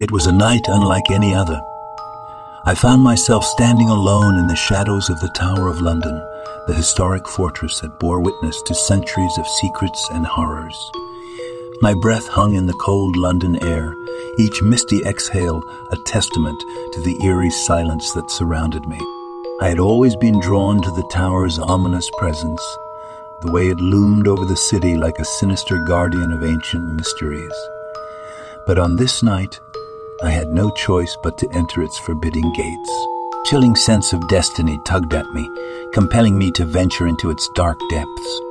It was a night unlike any other. I found myself standing alone in the shadows of the Tower of London, the historic fortress that bore witness to centuries of secrets and horrors. My breath hung in the cold London air, each misty exhale a testament to the eerie silence that surrounded me. I had always been drawn to the tower's ominous presence, the way it loomed over the city like a sinister guardian of ancient mysteries. But on this night, I had no choice but to enter its forbidding gates. A chilling sense of destiny tugged at me, compelling me to venture into its dark depths.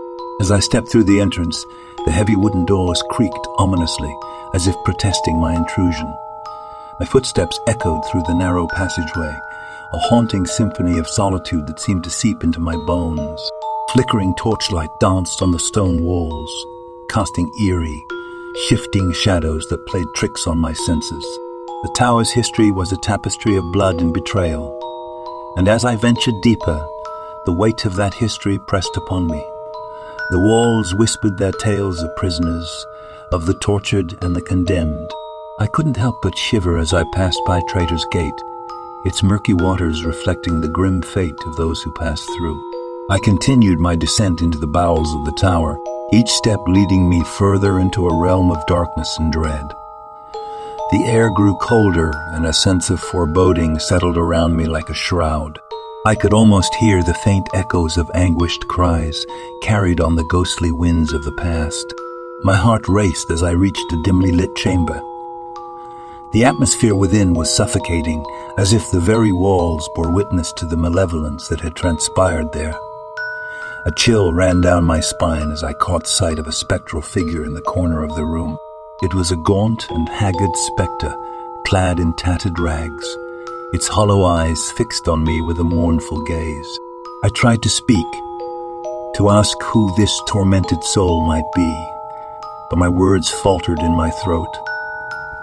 As I stepped through the entrance, the heavy wooden doors creaked ominously, as if protesting my intrusion. My footsteps echoed through the narrow passageway, a haunting symphony of solitude that seemed to seep into my bones. Flickering torchlight danced on the stone walls, casting eerie, shifting shadows that played tricks on my senses. The tower's history was a tapestry of blood and betrayal, and as I ventured deeper, the weight of that history pressed upon me. The walls whispered their tales of prisoners, of the tortured and the condemned. I couldn't help but shiver as I passed by Traitor's Gate, its murky waters reflecting the grim fate of those who passed through. I continued my descent into the bowels of the tower, each step leading me further into a realm of darkness and dread. The air grew colder, and a sense of foreboding settled around me like a shroud. I could almost hear the faint echoes of anguished cries carried on the ghostly winds of the past. My heart raced as I reached a dimly lit chamber. The atmosphere within was suffocating, as if the very walls bore witness to the malevolence that had transpired there. A chill ran down my spine as I caught sight of a spectral figure in the corner of the room. It was a gaunt and haggard spectre, clad in tattered rags, its hollow eyes fixed on me with a mournful gaze. I tried to speak, to ask who this tormented soul might be, but my words faltered in my throat.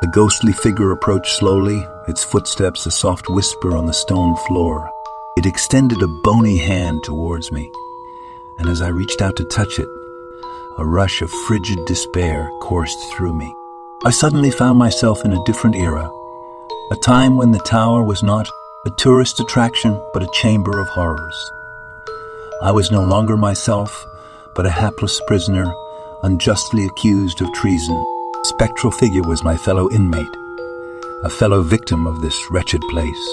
The ghostly figure approached slowly, its footsteps a soft whisper on the stone floor. It extended a bony hand towards me, and as I reached out to touch it, a rush of frigid despair coursed through me. I suddenly found myself in a different era, a time when the tower was not a tourist attraction but a chamber of horrors. I was no longer myself, but a hapless prisoner, unjustly accused of treason. A spectral figure was my fellow inmate, a fellow victim of this wretched place.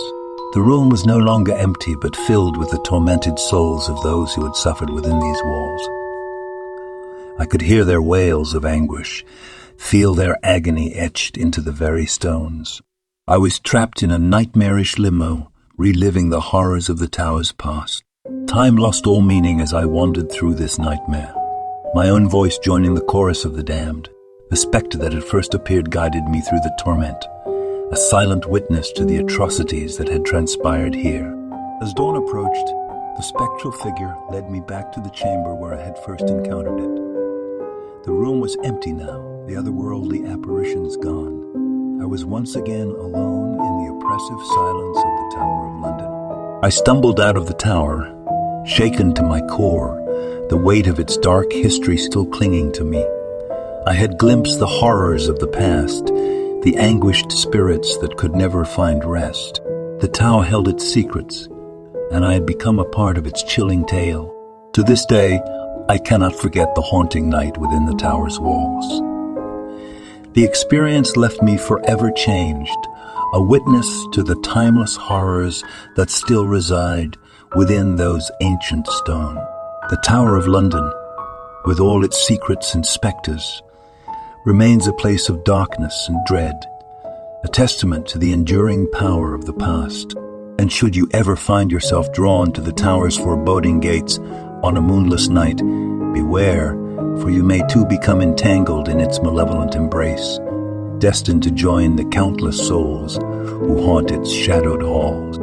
The room was no longer empty, but filled with the tormented souls of those who had suffered within these walls. I could hear their wails of anguish, feel their agony etched into the very stones. I was trapped in a nightmarish limbo, reliving the horrors of the tower's past. Time lost all meaning as I wandered through this nightmare, my own voice joining the chorus of the damned. The spectre that had first appeared guided me through the torment, a silent witness to the atrocities that had transpired here. As dawn approached, the spectral figure led me back to the chamber where I had first encountered it. The room was empty now, the otherworldly apparitions gone. I was once again alone in the oppressive silence of the Tower of London. I stumbled out of the tower, shaken to my core, the weight of its dark history still clinging to me. I had glimpsed the horrors of the past, the anguished spirits that could never find rest. The tower held its secrets, and I had become a part of its chilling tale. To this day, I cannot forget the haunting night within the tower's walls. The experience left me forever changed, a witness to the timeless horrors that still reside within those ancient stone. The Tower of London, with all its secrets and spectres, remains a place of darkness and dread, a testament to the enduring power of the past. And should you ever find yourself drawn to the tower's foreboding gates on a moonless night, beware, for you may too become entangled in its malevolent embrace, destined to join the countless souls who haunt its shadowed halls.